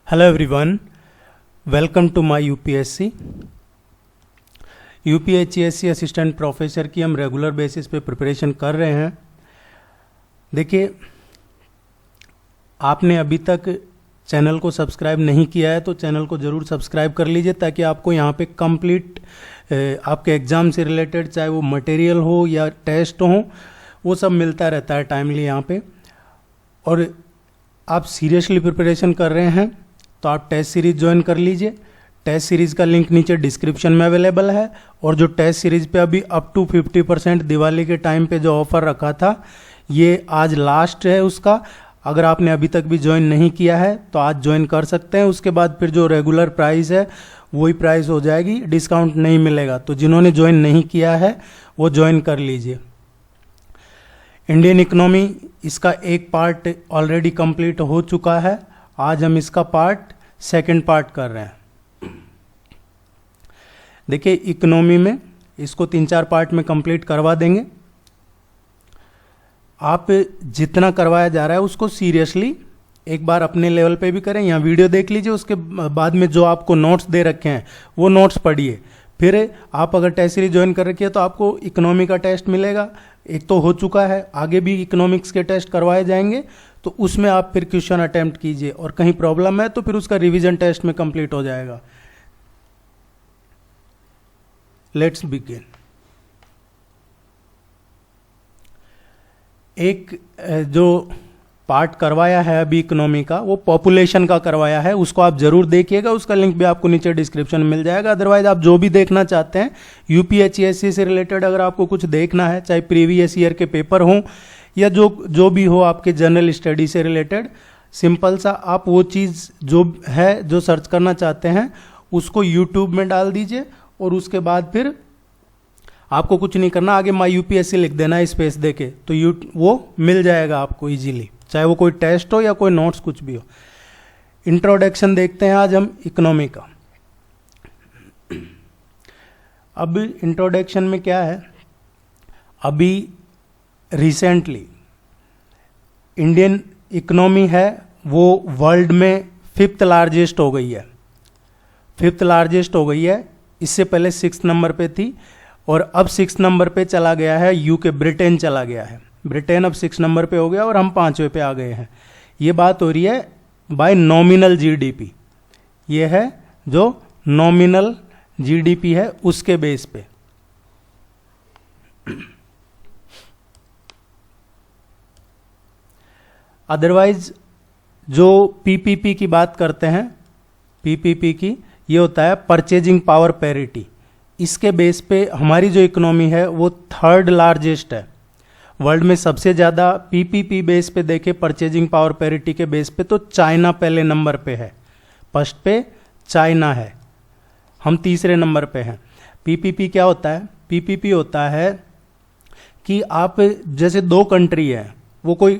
Hello everyone, welcome to my UPSC assistant professor की हम regular basis पे preparation कर रहे हैं। देखिए, आपने अभी तक चैनल को सब्सक्राइब नहीं किया है तो चैनल को ज़रूर सब्सक्राइब कर लीजिए, ताकि आपको यहाँ पे कंप्लीट आपके एग्ज़ाम से रिलेटेड, चाहे वो मटेरियल हो या टेस्ट हो, वो सब मिलता रहता है टाइमली यहाँ पे। और आप सीरियसली प्रिपरेशन कर रहे हैं तो आप टेस्ट सीरीज़ ज्वाइन कर लीजिए। टेस्ट सीरीज़ का लिंक नीचे डिस्क्रिप्शन में अवेलेबल है। और जो टेस्ट सीरीज़ पे अभी अप टू 50% दिवाली के टाइम पे जो ऑफ़र रखा था, ये आज लास्ट है उसका। अगर आपने अभी तक भी ज्वाइन नहीं किया है तो आज ज्वाइन कर सकते हैं। उसके बाद फिर जो रेगुलर प्राइस है वही प्राइस हो जाएगी, डिस्काउंट नहीं मिलेगा। तो जिन्होंने ज्वाइन नहीं किया है वो ज्वाइन कर लीजिए। इंडियन इकोनॉमी, इसका एक पार्ट ऑलरेडी कंप्लीट हो चुका है। आज हम इसका सेकंड पार्ट कर रहे हैं। देखिए, इकोनॉमी में इसको 3-4 पार्ट में कंप्लीट करवा देंगे। आप जितना करवाया जा रहा है उसको सीरियसली एक बार अपने लेवल पे भी करें। यहाँ वीडियो देख लीजिए, उसके बाद में जो आपको नोट्स दे रखे हैं वो नोट्स पढ़िए। फिर आप अगर टेस्ट सीरीज ज्वाइन कर रखी है तो आपको इकोनॉमी का टेस्ट मिलेगा। एक तो हो चुका है, आगे भी इकोनॉमिक्स के टेस्ट करवाए जाएंगे, तो उसमें आप फिर क्वेश्चन अटेम्प्ट कीजिए। और कहीं प्रॉब्लम है तो फिर उसका रिवीजन टेस्ट में कंप्लीट हो जाएगा। Let's begin. एक जो पार्ट करवाया है अभी इकोनॉमी का, वो पॉपुलेशन का करवाया है, उसको आप जरूर देखिएगा। उसका लिंक भी आपको नीचे डिस्क्रिप्शन में मिल जाएगा। अदरवाइज आप जो भी देखना चाहते हैं यूपीएचसीएससी से रिलेटेड, अगर आपको कुछ देखना है, चाहे प्रीवियस ईयर के पेपर हों या जो भी हो आपके जनरल स्टडी से रिलेटेड, सिंपल सा आप वो चीज़ जो है, जो सर्च करना चाहते हैं, उसको यूट्यूब में डाल दीजिए। और उसके बाद फिर आपको कुछ नहीं करना, आगे माई यूपीएससी लिख देना है स्पेस देके, तो वो मिल जाएगा आपको इजीली, चाहे वो कोई टेस्ट हो या कोई नोट्स कुछ भी हो। इंट्रोडक्शन देखते हैं आज हम इकोनॉमी का। अब इंट्रोडक्शन में क्या है, अभी रिसेंटली इंडियन इकोनॉमी है वो वर्ल्ड में 5th लार्जेस्ट हो गई है। 5th लार्जेस्ट हो गई है। इससे पहले 6th नंबर पे थी और अब 6th नंबर पे चला गया है यूके, ब्रिटेन चला गया है। ब्रिटेन अब 6 नंबर पे हो गया और हम 5वें पे आ गए हैं। ये बात हो रही है बाय नॉमिनल जीडीपी। ये है जो नॉमिनल जीडीपी है उसके बेस पे। अदरवाइज जो पीपीपी की बात करते हैं, पीपीपी की, ये होता है परचेजिंग पावर पैरिटी। इसके बेस पे हमारी जो इकोनॉमी है वो 3rd लार्जेस्ट है वर्ल्ड में। सबसे ज़्यादा पीपीपी बेस पे देखे, परचेजिंग पावर पैरिटी के बेस पे, तो चाइना पहले नंबर पे है। फर्स्ट पे चाइना है, हम 3रे नंबर पे हैं। पीपीपी क्या होता है? पीपीपी होता है कि आप जैसे 2 कंट्री है, वो कोई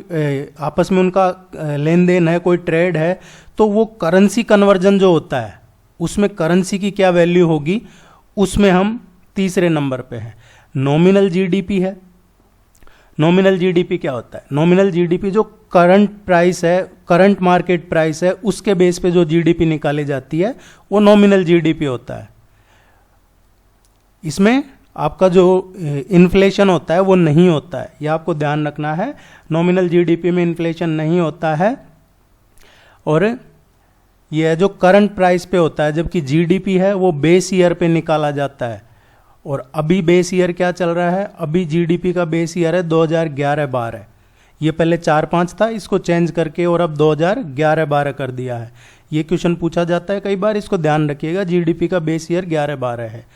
आपस में उनका लेन देन है, कोई ट्रेड है, तो वो करेंसी कन्वर्जन जो होता है उसमें करेंसी की क्या वैल्यू होगी, उसमें हम 3रे नंबर पे हैं। नॉमिनल जीडीपी है। नॉमिनल जीडीपी क्या होता है? नॉमिनल जीडीपी जो करंट प्राइस है, करंट मार्केट प्राइस है, उसके बेस पे जो जीडीपी निकाली जाती है वो नॉमिनल जीडीपी होता है। इसमें आपका जो इन्फ्लेशन होता है वो नहीं होता है, यह आपको ध्यान रखना है। नॉमिनल जीडीपी में इन्फ्लेशन नहीं होता है और यह जो करंट प्राइस पे होता है, जबकि जीडीपी है वो बेस ईयर पे निकाला जाता है। और अभी बेस ईयर क्या चल रहा है? अभी जीडीपी का बेस ईयर है 2011-12। ये पहले 4-5 था, इसको चेंज करके और अब 2011-12 कर दिया है। ये क्वेश्चन पूछा जाता है कई बार, इसको ध्यान रखिएगा। जीडीपी का बेस ईयर 11-12 है।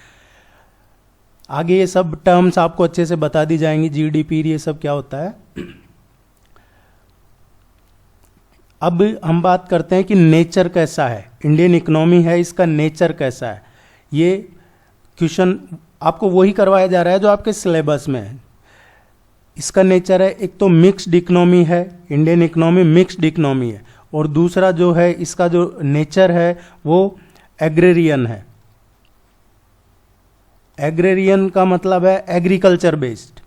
आगे ये सब टर्म्स आपको अच्छे से बता दी जाएंगी, जीडीपी ये सब क्या होता है। अब हम बात करते हैं कि नेचर कैसा है, इंडियन इकोनॉमी है इसका नेचर कैसा है। ये क्वेश्चन आपको वही करवाया जा रहा है जो आपके सिलेबस में है। इसका नेचर है, एक तो मिक्स्ड इकोनॉमी है, इंडियन इकोनॉमी मिक्स्ड इकोनॉमी है। और दूसरा जो है इसका जो नेचर है वो एग्रेरियन है। एग्रेरियन का मतलब है एग्रीकल्चर बेस्ड।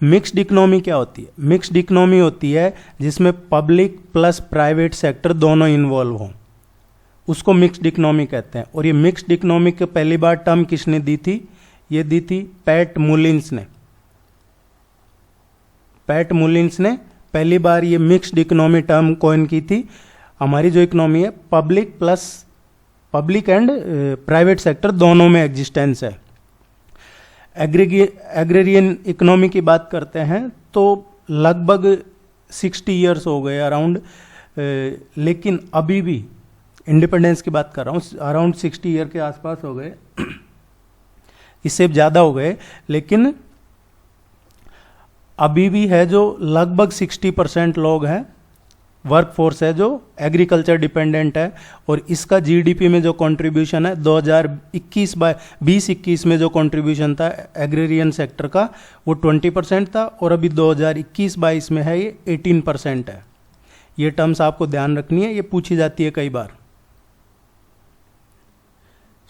मिक्स्ड इकोनॉमी क्या होती है? मिक्स्ड इकोनॉमी होती है जिसमें पब्लिक प्लस प्राइवेट सेक्टर दोनों इन्वॉल्व हों, उसको मिक्स्ड इकोनॉमी कहते हैं। और ये मिक्स्ड इकोनॉमी की पहली बार टर्म किसने दी थी? ये दी थी पैट मुलिन्स ने। पैट मुलिन्स ने पहली बार ये मिक्स्ड इकोनॉमी टर्म कॉइन की थी। हमारी जो इकोनॉमी है पब्लिक एंड प्राइवेट सेक्टर दोनों में एग्जिस्टेंस है। एग्रेरियन इकोनॉमी की बात करते हैं तो लगभग 60 ईयर्स हो गए अराउंड, लेकिन अभी भी इंडिपेंडेंस की बात कर रहा हूँ, अराउंड 60 ईयर के आसपास हो गए, इससे ज़्यादा हो गए, लेकिन अभी भी है जो लगभग 60% लोग हैं, वर्क फोर्स है जो एग्रीकल्चर डिपेंडेंट है। और इसका जीडीपी में जो कंट्रीब्यूशन है 2021 में जो कंट्रीब्यूशन था एग्रेरियन सेक्टर का वो 20% था, और अभी 2021-22 में है ये 18% है। ये टर्म्स आपको ध्यान रखनी है, ये पूछी जाती है कई बार।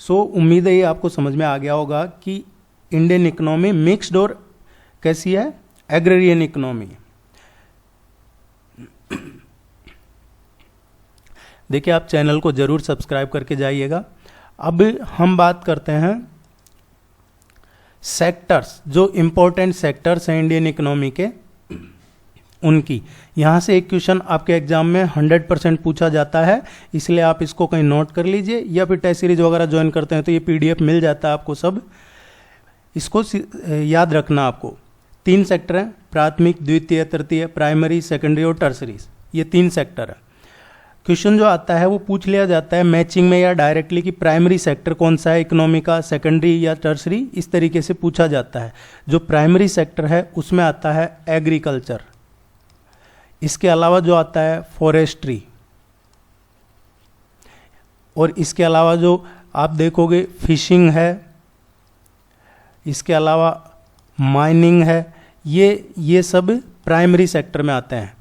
उम्मीद है ये आपको समझ में आ गया होगा कि इंडियन इकोनॉमी मिक्स्ड और कैसी है, एग्रेरियन इकोनॉमी। देखिए आप चैनल को जरूर सब्सक्राइब करके जाइएगा। अब हम बात करते हैं सेक्टर्स, जो इंपॉर्टेंट सेक्टर्स हैं इंडियन इकोनॉमी के, उनकी। यहाँ से एक क्वेश्चन आपके एग्जाम में 100% पूछा जाता है, इसलिए आप इसको कहीं नोट कर लीजिए, या फिर टेस्ट सीरीज वगैरह ज्वाइन करते हैं तो ये पीडीएफ मिल जाता है आपको सब। इसको याद रखना आपको। 3 सेक्टर हैं, प्राथमिक, द्वितीय, तृतीय, प्राइमरी, सेकेंडरी और टर्सरी। ये 3 सेक्टर है। क्वेश्चन जो आता है वो पूछ लिया जाता है मैचिंग में या डायरेक्टली कि प्राइमरी सेक्टर कौन सा है इकोनॉमी का, सेकेंडरी या टर्सरी, इस तरीके से पूछा जाता है। जो प्राइमरी सेक्टर है उसमें आता है एग्रीकल्चर, इसके अलावा जो आता है फॉरेस्ट्री, और इसके अलावा जो आप देखोगे फिशिंग है, इसके अलावा माइनिंग है। ये सब प्राइमरी सेक्टर में आते हैं।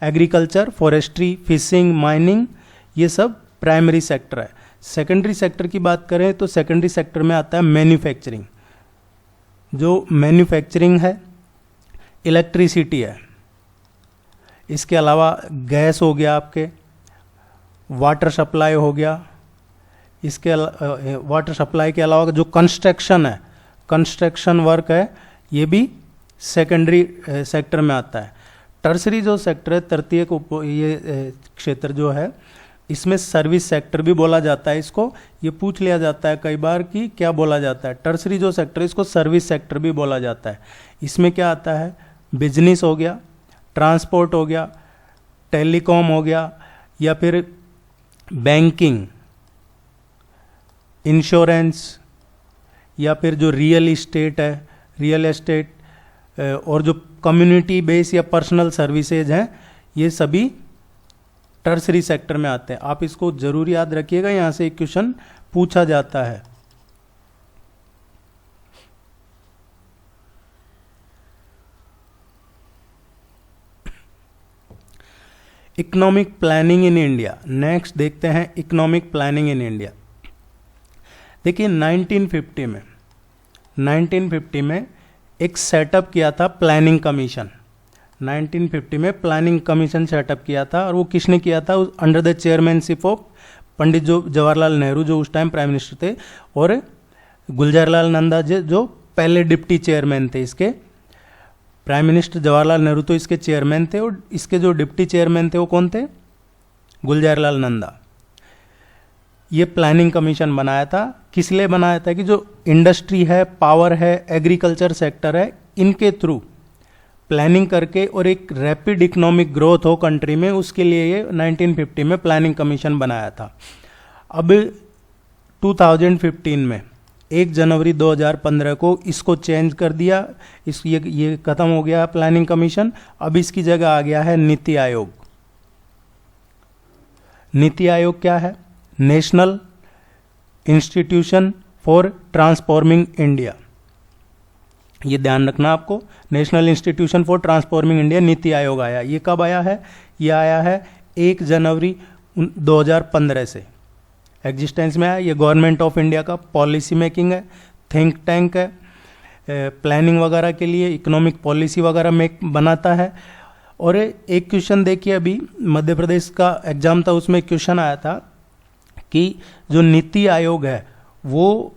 एग्रीकल्चर, फॉरेस्ट्री, फिशिंग, माइनिंग, ये सब प्राइमरी सेक्टर है। सेकेंडरी सेक्टर की बात करें तो सेकेंडरी सेक्टर में आता है मैन्युफैक्चरिंग। जो मैन्युफैक्चरिंग है, इलेक्ट्रिसिटी है, इसके अलावा गैस हो गया, आपके वाटर सप्लाई हो गया, इसके वाटर सप्लाई के अलावा जो कंस्ट्रक्शन है, कंस्ट्रक्शन वर्क है, ये भी सेकेंडरी सेक्टर में आता है। टर्सरी जो सेक्टर है, तृतीय को ये क्षेत्र जो है, इसमें सर्विस सेक्टर भी बोला जाता है। इसको ये पूछ लिया जाता है कई बार कि क्या बोला जाता है। टर्सरी जो सेक्टर है इसको सर्विस सेक्टर भी बोला जाता है। इसमें क्या आता है, बिजनेस हो गया, ट्रांसपोर्ट हो गया, टेलीकॉम हो गया, या फिर बैंकिंग, इंश्योरेंस, या फिर जो रियल एस्टेट और जो कम्युनिटी बेस या पर्सनल सर्विसेज हैं, ये सभी टर्सरी सेक्टर में आते हैं। आप इसको जरूर याद रखिएगा, यहाँ से एक क्वेश्चन पूछा जाता है। Economic planning in India. Next देखते हैं इकोनॉमिक प्लानिंग इन इंडिया। देखिए 1950 में एक सेटअप किया था प्लानिंग कमीशन। 1950 में प्लानिंग कमीशन सेटअप किया था, और वो किसने किया था, under the chairmanship of Pandit Jawaharlal Nehru, जो उस टाइम प्राइम मिनिस्टर थे, और गुलजारीलाल नंदा जो पहले डिप्टी चेयरमैन थे। इसके प्राइम मिनिस्टर जवाहरलाल नेहरू तो इसके चेयरमैन थे, और इसके जो डिप्टी चेयरमैन थे वो कौन थे, गुलजारीलाल नंदा। ये प्लानिंग कमीशन बनाया था। किस लिए बनाया था कि जो इंडस्ट्री है, पावर है, एग्रीकल्चर सेक्टर है, इनके थ्रू प्लानिंग करके और एक रैपिड इकोनॉमिक ग्रोथ हो कंट्री में, उसके लिए ये 1950 में प्लानिंग कमीशन बनाया था। अब 2015 में 1 जनवरी 2015 को इसको चेंज कर दिया। ये खत्म हो गया प्लानिंग कमीशन। अब इसकी जगह आ गया है नीति आयोग। नीति आयोग क्या है, national institution for transforming India. ये ध्यान रखना आपको, national institution for transforming India, NITI Aayog आया। ये कब आया है, ये आया है 1 जनवरी 2015 से एग्जिस्टेंस में आया। ये गवर्नमेंट ऑफ इंडिया का पॉलिसी मेकिंग है, थिंक टैंक है, प्लानिंग वगैरह के लिए, इकोनॉमिक पॉलिसी वगैरह में बनाता है। और एक क्वेश्चन देखिए, अभी मध्य प्रदेश का एग्जाम था, उसमें क्वेश्चन आया था कि जो नीति आयोग है वो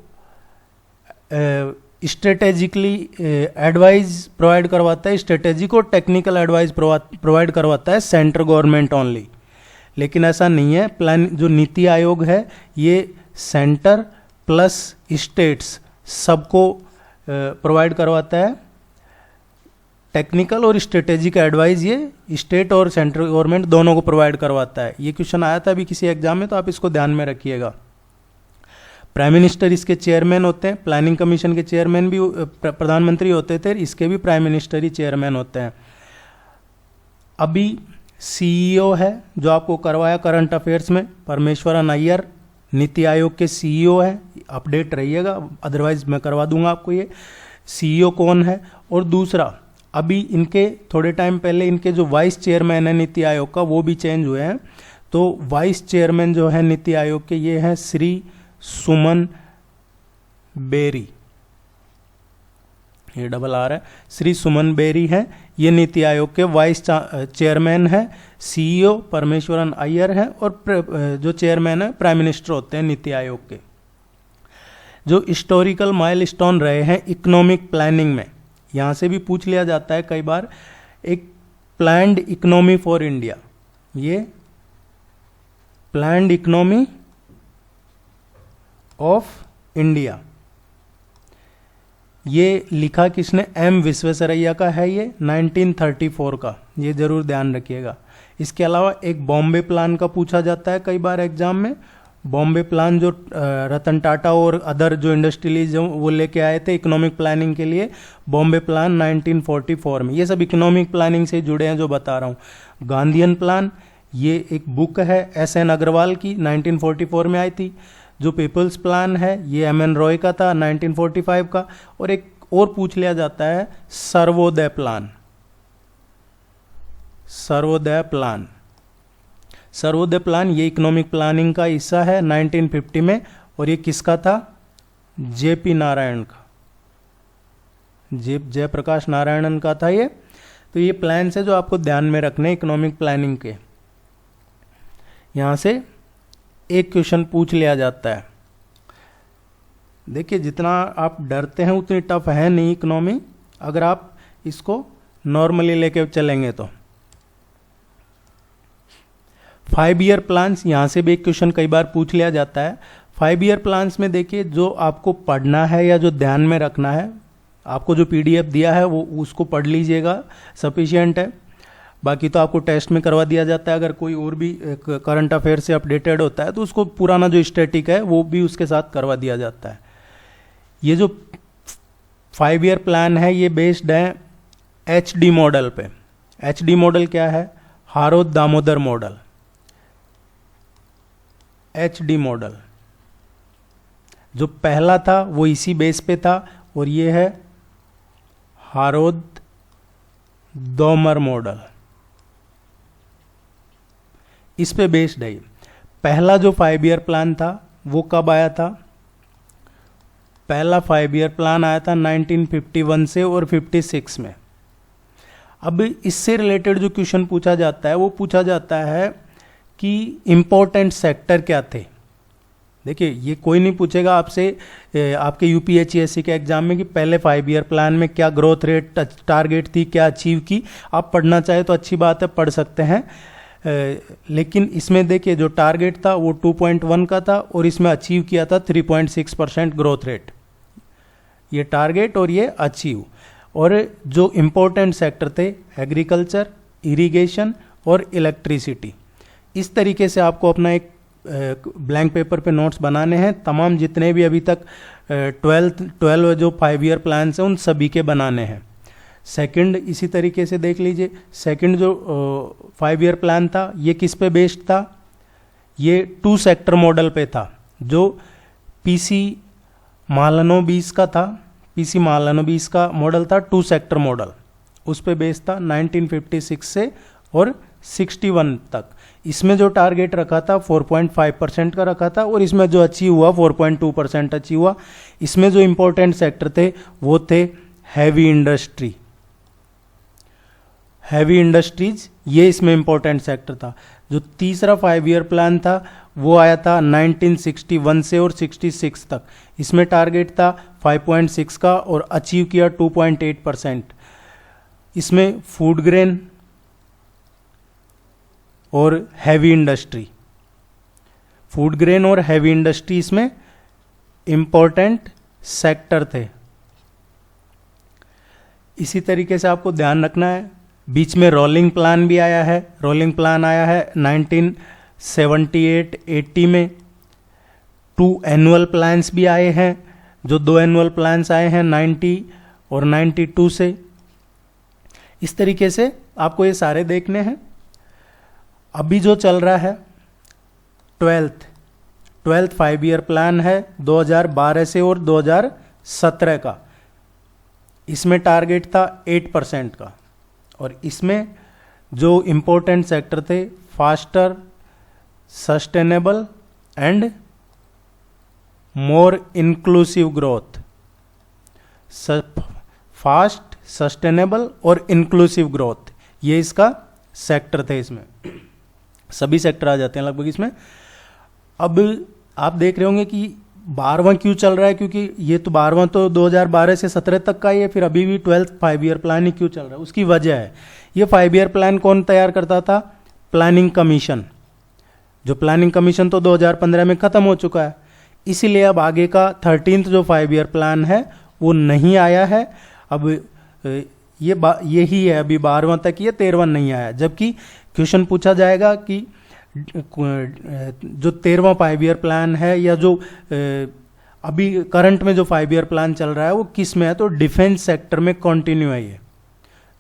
स्ट्रेटेजिकली एडवाइस प्रोवाइड करवाता है, स्ट्रेटेजिक और टेक्निकल एडवाइस प्रोवाइड करवाता है सेंट्रल गवर्नमेंट ओनली, लेकिन ऐसा नहीं है। प्लान जो नीति आयोग है ये सेंटर प्लस स्टेट्स सबको प्रोवाइड करवाता है। टेक्निकल और स्ट्रेटेजिक एडवाइस ये स्टेट और सेंट्रल गवर्नमेंट दोनों को प्रोवाइड करवाता है। ये क्वेश्चन आया था अभी किसी एग्जाम में, तो आप इसको ध्यान में रखिएगा। प्राइम मिनिस्टर इसके चेयरमैन होते हैं, प्लानिंग कमीशन के चेयरमैन भी प्रधानमंत्री होते थे, इसके भी प्राइम मिनिस्टर ही चेयरमैन होते हैं। अभी सीईओ है जो आपको करवाया करंट अफेयर्स में, परमेश्वरन अय्यर नीति आयोग के सीईओ है, अपडेट रहिएगा, अदरवाइज मैं करवा दूंगा आपको ये सीईओ कौन है। और दूसरा, अभी इनके थोड़े टाइम पहले इनके जो वाइस चेयरमैन है नीति आयोग का वो भी चेंज हुए हैं। तो वाइस चेयरमैन जो है नीति आयोग के ये हैं श्री सुमन बेरी, ये डबल आर है, श्री सुमन बेरी हैं, ये नीति आयोग के वाइस चेयरमैन है। सीईओ परमेश्वरन अय्यर है और जो चेयरमैन है प्राइम मिनिस्टर होते हैं नीति आयोग के। जो हिस्टोरिकल माइलस्टोन रहे हैं इकोनॉमिक प्लानिंग में, यहाँ से भी पूछ लिया जाता है कई बार, एक प्लान्ड इकोनॉमी फॉर इंडिया, ये प्लान्ड इकोनॉमी ऑफ इंडिया, ये लिखा किसने, एम विश्वेश्वरैया का है, ये 1934 का, ये जरूर ध्यान रखिएगा। इसके अलावा एक बॉम्बे प्लान का पूछा जाता है कई बार एग्जाम में। बॉम्बे प्लान जो रतन टाटा और अदर जो इंडस्ट्रियलिस्ट वो लेके आए थे इकोनॉमिक प्लानिंग के लिए, बॉम्बे प्लान 1944 में। ये सब इकोनॉमिक प्लानिंग से जुड़े हैं जो बता रहा हूँ। गांधीयन प्लान, ये एक बुक है एस.एन. अग्रवाल की, 1944 में आई थी। जो पीपल्स प्लान है ये एम.एन. रॉय का था, 1945 का। और एक और पूछ लिया जाता है Sarvodaya plan, Sarvodaya plan, Sarvodaya plan ये इकोनॉमिक प्लानिंग का हिस्सा है 1950 में। और ये किसका था, जेपी नारायण का, जयप्रकाश नारायणन का था ये। तो ये प्लान है जो आपको ध्यान में रखने इकोनॉमिक प्लानिंग के। यहां से एक क्वेश्चन पूछ लिया जाता है। देखिए जितना आप डरते हैं उतनी टफ है नहीं इकोनॉमी, अगर आप इसको नॉर्मली लेके चलेंगे तो। 5 ईयर प्लान्स, यहां से भी एक क्वेश्चन कई बार पूछ लिया जाता है। 5 ईयर प्लान्स में देखिए जो आपको पढ़ना है या जो ध्यान में रखना है, आपको जो पीडीएफ दिया है वो उसको पढ़ लीजिएगा, सफिशिएंट है। बाकी तो आपको टेस्ट में करवा दिया जाता है। अगर कोई और भी करंट अफेयर से अपडेटेड होता है तो उसको पुराना जो स्टैटिक है वो भी उसके साथ करवा दिया जाता है। ये जो 5 ईयर प्लान है ये बेस्ड है HD मॉडल पे। HD मॉडल क्या है, हारोद दामोदर मॉडल, HD मॉडल जो पहला था वो इसी बेस पे था। और ये है हारोद दोमर मॉडल, इस पे बेस्ड है। पहला जो 5 ईयर प्लान था वो कब आया था, पहला 5 ईयर प्लान आया था 1951 से और 56 में। अब इससे रिलेटेड जो क्वेश्चन पूछा जाता है वो पूछा जाता है कि इंपॉर्टेंट सेक्टर क्या थे। देखिए ये कोई नहीं पूछेगा आपसे आपके यूपीएचसीएससी के एग्जाम में कि पहले 5 ईयर प्लान में क्या ग्रोथ रेट टारगेट थी, क्या अचीव की। आप पढ़ना चाहे तो अच्छी बात है, पढ़ सकते हैं। लेकिन इसमें देखिए जो टारगेट था वो 2.1 का था और इसमें अचीव किया था 3.6% ग्रोथ रेट, ये टारगेट और ये अचीव। और जो इम्पोर्टेंट सेक्टर थे एग्रीकल्चर, इरिगेशन और इलेक्ट्रिसिटी। इस तरीके से आपको अपना एक ब्लैंक पेपर पे नोट्स बनाने हैं। तमाम जितने भी अभी तक 12 जो 5 ईयर प्लान हैं उन सभी के बनाने हैं। सेकंड इसी तरीके से देख लीजिए, सेकंड जो 5 ईयर प्लान था ये किस पे बेस्ड था, ये 2 सेक्टर मॉडल पे था जो पीसी मालनोबिस का था। पीसी मालनोबिस का मॉडल था 2 सेक्टर मॉडल, उस पे बेस्ड था 1956 से और 61 तक। इसमें जो टारगेट रखा था 4.5% का रखा था और इसमें जो अचीव हुआ 4.2% अचीव हुआ। इसमें जो इंपॉर्टेंट सेक्टर थे वो थे हैवी इंडस्ट्री, हैवी इंडस्ट्रीज, ये इसमें इंपॉर्टेंट सेक्टर था। जो तीसरा 5 ईयर प्लान था वो आया था 1961 से और 66 तक। इसमें टारगेट था 5.6 का और अचीव किया 2.8%। इसमें फूड ग्रेन और हैवी इंडस्ट्री, फूड ग्रेन और हैवी इंडस्ट्री इसमें इंपॉर्टेंट सेक्टर थे। इसी तरीके से आपको ध्यान रखना है, बीच में रोलिंग प्लान भी आया है। रोलिंग प्लान आया है 1978-80 में। 2 एनुअल प्लान्स भी आए हैं, जो 2 एनुअल प्लान्स आए हैं 90 और 92 से। इस तरीके से आपको ये सारे देखने हैं। अभी जो चल रहा है 12th 5 ईयर प्लान है 2012 से और 2017 का। इसमें टारगेट था 8% का और इसमें जो इंपॉर्टेंट सेक्टर थे faster, sustainable and more inclusive growth. Fast, sustainable और इंक्लूसिव ग्रोथ, ये इसका सेक्टर थे। इसमें सभी सेक्टर आ जाते हैं लगभग इसमें। अब आप देख रहे होंगे कि 12वां क्यों चल रहा है, क्योंकि ये तो 12वां तो 2012 से 17 तक का ही है, फिर अभी भी 12th 5 ईयर प्लान ही क्यों चल रहा है, उसकी वजह है। ये 5 ईयर प्लान कौन तैयार करता था? Planning commission. जो प्लानिंग कमीशन तो 2015 में खत्म हो चुका है, इसीलिए अब आगे का 13th जो 5 ईयर प्लान है वो नहीं आया है। अब यही है, अभी 12वां तक ये 13वां नहीं आया। जबकि क्वेश्चन पूछा जाएगा कि जो 13वां 5 ईयर प्लान है या जो अभी करंट में जो 5 ईयर प्लान चल रहा है वो किस में है, तो डिफेंस सेक्टर में कंटिन्यू है। ये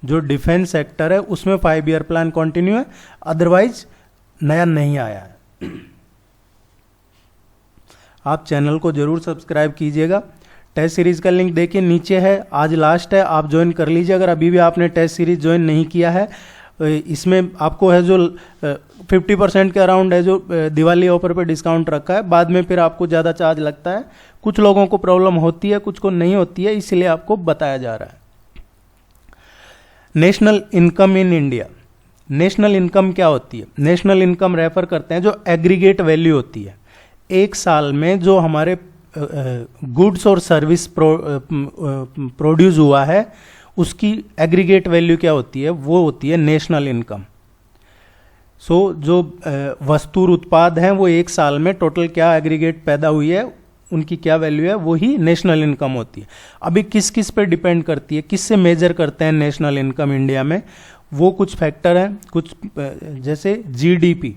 जो डिफेंस सेक्टर है उसमें 5 ईयर प्लान कंटिन्यू है, अदरवाइज नया नहीं आया है। आप चैनल को जरूर सब्सक्राइब कीजिएगा। टेस्ट सीरीज का लिंक देखिए नीचे है, आज लास्ट है, आप ज्वाइन कर लीजिए। अगर अभी भी आपने टेस्ट सीरीज ज्वाइन नहीं किया है, इसमें आपको है जो 50% के अराउंड है जो दिवाली ऑफर पे डिस्काउंट रखा है। बाद में फिर आपको ज़्यादा चार्ज लगता है। कुछ लोगों को प्रॉब्लम होती है, कुछ को नहीं होती है, इसलिए आपको बताया जा रहा है। National income in India. National income क्या होती है? नेशनल इनकम रेफर करते हैं जो एग्रीगेट वैल्यू होती है। एक साल में जो हमारे गुड्स और सर्विस प्रोड्यूस हुआ है उसकी एग्रीगेट वैल्यू क्या होती है? वो होती है नेशनल इनकम। जो वस्तु उत्पाद हैं वो एक साल में टोटल क्या एग्रीगेट पैदा हुई है, उनकी क्या वैल्यू है, वही नेशनल इनकम होती है। अभी किस किस पे डिपेंड करती है, किससे मेजर करते हैं नेशनल इनकम इंडिया में? वो कुछ फैक्टर हैं, कुछ जैसे जीडीपी,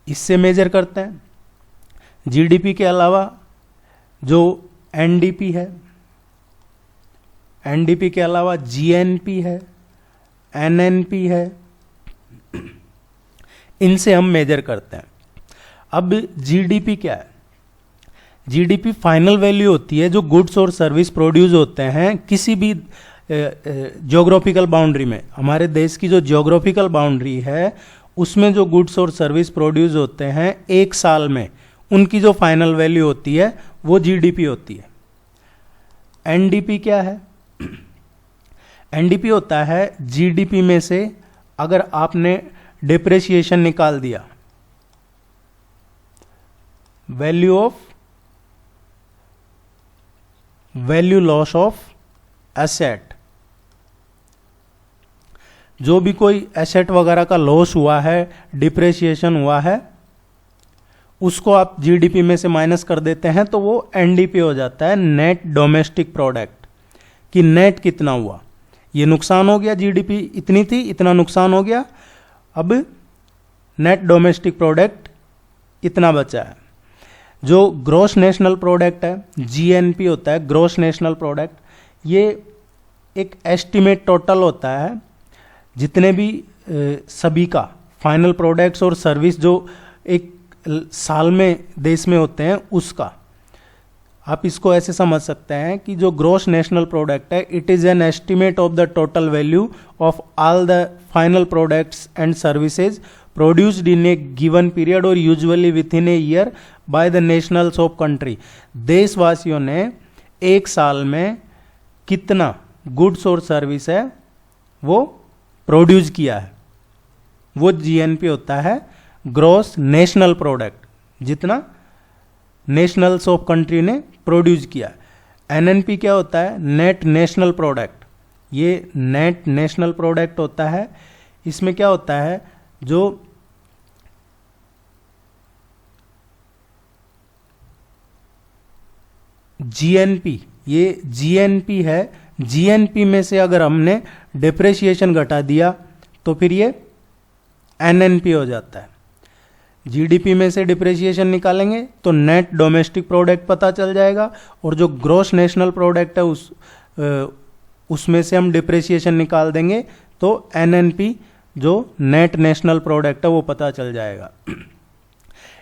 इससे मेजर करते हैं। जीडीपी के अलावा जो एनडीपी है, एनडीपी के अलावा जीएनपी है, एनएनपी है, इनसे हम मेजर करते हैं। अब जीडीपी क्या है? जीडीपी फाइनल वैल्यू होती है जो गुड्स और सर्विस प्रोड्यूस होते हैं किसी भी ज्योग्राफिकल बाउंड्री में। हमारे देश की जो ज्योग्राफिकल बाउंड्री है उसमें जो गुड्स और सर्विस प्रोड्यूस होते हैं एक साल में, उनकी जो फाइनल वैल्यू होती है वो जीडीपी होती है। एनडीपी क्या है? एनडीपी होता है जीडीपी में से अगर आपने डिप्रेशिएशन निकाल दिया, वैल्यू लॉस ऑफ एसेट, जो भी कोई एसेट वगैरह का लॉस हुआ है, डिप्रेशिएशन हुआ है, उसको आप जीडीपी में से माइनस कर देते हैं तो वो एनडीपी हो जाता है, नेट डोमेस्टिक प्रोडक्ट। कि नेट कितना हुआ, ये नुकसान हो गया, जीडीपी इतनी थी, इतना नुकसान हो गया, अब नेट डोमेस्टिक प्रोडक्ट इतना बचा है। जो ग्रॉस नेशनल प्रोडक्ट है, जीएनपी होता है, ग्रॉस नेशनल प्रोडक्ट, ये एक एस्टिमेट टोटल होता है जितने भी सभी का फाइनल प्रोडक्ट्स और सर्विस जो एक साल में देश में होते हैं उसका। आप इसको ऐसे समझ सकते हैं कि जो ग्रॉस नेशनल प्रोडक्ट है, it is an estimate of the total value of all the final products and services produced in a given period और usually within a year by the nationals of country. देशवासियों ने एक साल में कितना goods और service है वो प्रोड्यूस किया है, वो जीएनपी होता है, ग्रॉस नेशनल प्रोडक्ट, जितना नेशनल्स ऑफ कंट्री ने प्रोड्यूस किया। एनएनपी क्या होता है? Net national product. ये नेट नेशनल प्रोडक्ट होता है। इसमें क्या होता है, जो जीएनपी, ये जीएनपी है, जीएनपी में से अगर हमने डिप्रेशिएशन घटा दिया तो फिर ये एनएनपी हो जाता है। जीडीपी में से डिप्रेशिएशन निकालेंगे तो नेट डोमेस्टिक प्रोडक्ट पता चल जाएगा, और जो ग्रॉस नेशनल प्रोडक्ट है उसमें से हम डिप्रेशिएशन निकाल देंगे तो एनएनपी जो नेट नेशनल प्रोडक्ट है वो पता चल जाएगा।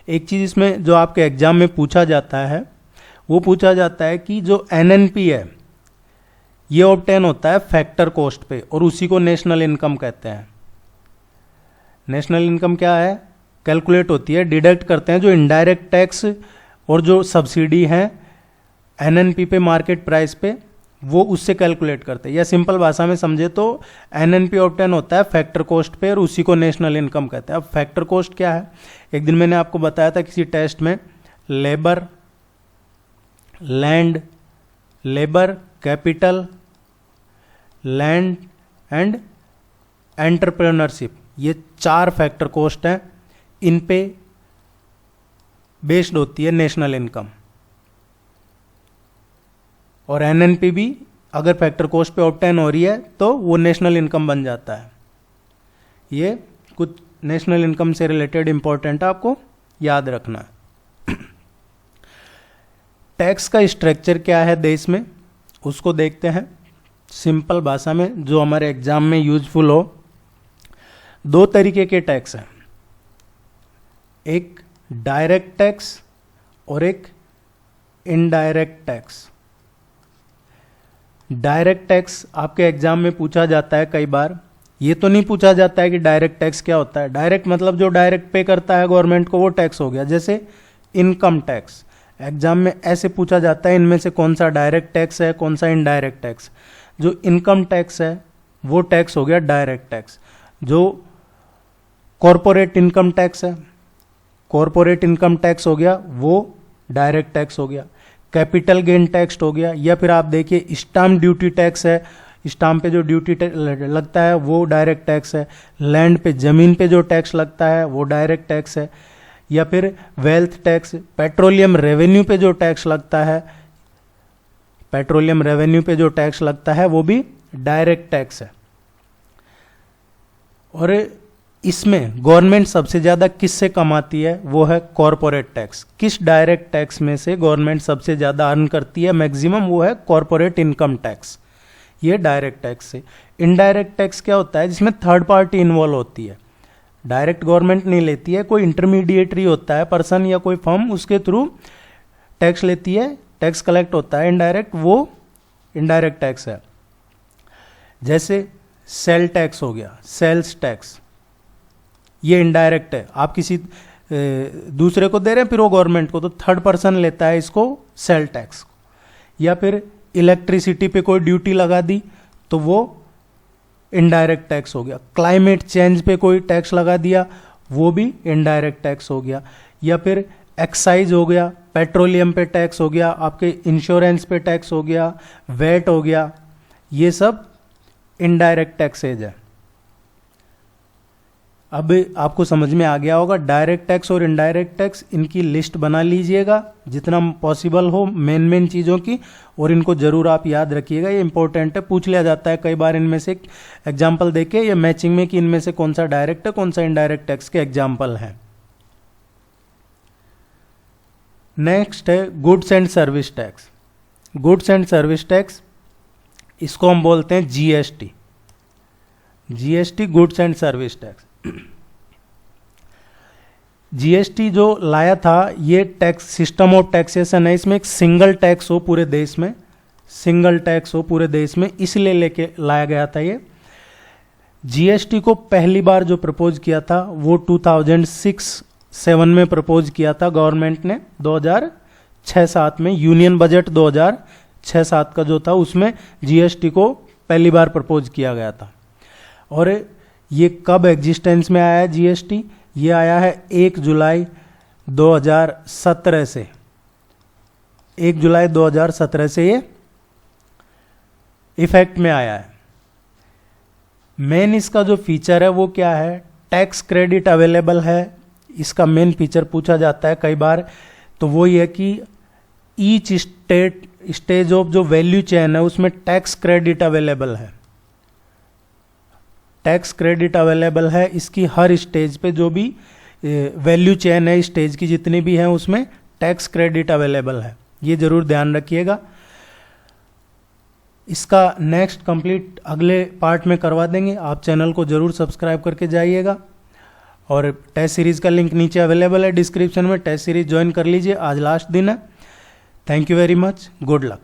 एक चीज़ इसमें जो आपके एग्जाम में पूछा जाता है, वो पूछा जाता है कि जो एनएनपी है ये ऑब्टेन होता है फैक्टर कॉस्ट पे, और उसी को नेशनल इनकम कहते हैं। नेशनल इनकम क्या है? कैलकुलेट होती है, डिडक्ट करते हैं जो इनडायरेक्ट टैक्स और जो सब्सिडी है एनएनपी पे मार्केट प्राइस पे, वो उससे कैलकुलेट करते हैं। या सिंपल भाषा में समझे तो एनएनपी ऑब्टेन होता है फैक्टर कॉस्ट पे, और उसी को नेशनल इनकम कहते हैं। अब फैक्टर कॉस्ट क्या है? एक दिन मैंने आपको बताया था किसी टेस्ट में, labour, land, labour, capital, land and entrepreneurship, ये 4 फैक्टर कॉस्ट हैं। इन पे बेस्ड होती है नेशनल इनकम, और एनएनपी भी अगर फैक्टर कॉस्ट पे ऑब्टेन हो रही है तो वो नेशनल इनकम बन जाता है। ये कुछ नेशनल इनकम से रिलेटेड इंपॉर्टेंट है, आपको याद रखना है। टैक्स का स्ट्रक्चर क्या है देश में, उसको देखते हैं सिंपल भाषा में, जो हमारे एग्जाम में यूजफुल हो। 2 तरीके के टैक्स हैं, एक डायरेक्ट टैक्स और एक इनडायरेक्ट टैक्स। डायरेक्ट टैक्स आपके एग्जाम में पूछा जाता है कई बार। ये तो नहीं पूछा जाता है कि डायरेक्ट टैक्स क्या होता है। डायरेक्ट मतलब जो डायरेक्ट पे करता है गवर्नमेंट को, वो टैक्स हो गया। जैसे इनकम टैक्स, एग्जाम में ऐसे पूछा जाता है इनमें से कौन सा डायरेक्ट टैक्स है, कौन सा इनडायरेक्ट टैक्स। जो इनकम टैक्स है वो टैक्स हो गया डायरेक्ट टैक्स। जो कॉरपोरेट इनकम टैक्स है, कॉरपोरेट इनकम टैक्स हो गया, वो डायरेक्ट टैक्स हो गया। कैपिटल गेन टैक्स हो गया, या फिर आप देखिए स्टाम्प ड्यूटी टैक्स है, स्टाम्प पे जो ड्यूटी लगता है वो डायरेक्ट टैक्स है। लैंड पे, जमीन पे जो टैक्स लगता है वो डायरेक्ट टैक्स है। या फिर वेल्थ टैक्स, पेट्रोलियम रेवेन्यू पे जो टैक्स लगता है, पेट्रोलियम रेवेन्यू पे जो टैक्स लगता है वो भी डायरेक्ट टैक्स है। और इसमें गवर्नमेंट सबसे ज्यादा किससे कमाती है, वो है कॉरपोरेट टैक्स। किस डायरेक्ट टैक्स में से गवर्नमेंट सबसे ज्यादा अर्न करती है मैक्सिमम, वो है कॉरपोरेट इनकम टैक्स। ये डायरेक्ट टैक्स से। इनडायरेक्ट टैक्स क्या होता है? जिसमें थर्ड पार्टी इन्वॉल्व होती है। डायरेक्ट गवर्नमेंट नहीं लेती है, कोई इंटरमीडिएटरी होता है पर्सन या कोई फर्म, उसके थ्रू टैक्स लेती है, टैक्स कलेक्ट होता है इनडायरेक्ट, वो इनडायरेक्ट टैक्स है। जैसे सेल टैक्स हो गया, सेल्स टैक्स, ये इनडायरेक्ट है। आप किसी दूसरे को दे रहे हैं फिर वो गवर्नमेंट को, तो थर्ड पर्सन लेता है इसको, सेल टैक्स। या फिर इलेक्ट्रिसिटी पे कोई ड्यूटी लगा दी तो वो इनडायरेक्ट टैक्स हो गया। क्लाइमेट चेंज पे कोई टैक्स लगा दिया, वो भी इनडायरेक्ट टैक्स हो गया। या फिर एक्साइज हो गया, पेट्रोलियम पे टैक्स हो गया, आपके इंश्योरेंस पे टैक्स हो गया, वैट हो गया, ये सब इनडायरेक्ट टैक्सेज है। अब आपको समझ में आ गया होगा डायरेक्ट टैक्स और इनडायरेक्ट टैक्स, इनकी लिस्ट बना लीजिएगा जितना पॉसिबल हो मेन चीज़ों की, और इनको जरूर आप याद रखिएगा, ये इंपॉर्टेंट है। पूछ लिया जाता है कई बार इनमें से एग्जाम्पल देके या मैचिंग में कि इनमें से कौन सा डायरेक्ट है कौन सा इनडायरेक्ट टैक्स के एग्जाम्पल हैं। नेक्स्ट है goods and service tax. Goods and service tax, इसको हम बोलते हैं GST. GST, goods and service tax. GST जो लाया था ये टैक्स सिस्टम ऑफ टैक्सेशन है, इसमें एक सिंगल टैक्स हो पूरे देश में, सिंगल टैक्स हो पूरे देश में, इसलिए लेके लाया गया था ये। जीएसटी को पहली बार जो प्रपोज किया था वो 2006-7 में प्रपोज किया था गवर्नमेंट ने। 2006-7 में यूनियन बजट 2006-7 का जो था उसमें जीएसटी को पहली बार प्रपोज किया गया था। और ये कब एग्जिस्टेंस में आया है जीएसटी? ये आया है 1 जुलाई 2017 से, 1 जुलाई 2017 से ये इफेक्ट में आया है। मेन इसका जो फीचर है वो क्या है? टैक्स क्रेडिट अवेलेबल है, इसका मेन फीचर पूछा जाता है कई बार, तो वो ये कि ईच स्टेज ऑफ जो वैल्यू चेन है उसमें टैक्स क्रेडिट अवेलेबल है, टैक्स क्रेडिट अवेलेबल है। इसकी हर स्टेज पे जो भी वैल्यू चेन है, स्टेज की जितनी भी हैं उसमें टैक्स क्रेडिट अवेलेबल है, ये जरूर ध्यान रखिएगा। इसका नेक्स्ट कंप्लीट अगले पार्ट में करवा देंगे, आप चैनल को जरूर सब्सक्राइब करके जाइएगा। और टेस्ट सीरीज का लिंक नीचे अवेलेबल है डिस्क्रिप्शन में, टेस्ट सीरीज ज्वाइन कर लीजिए, आज लास्ट दिन है। Thank you very much, good luck.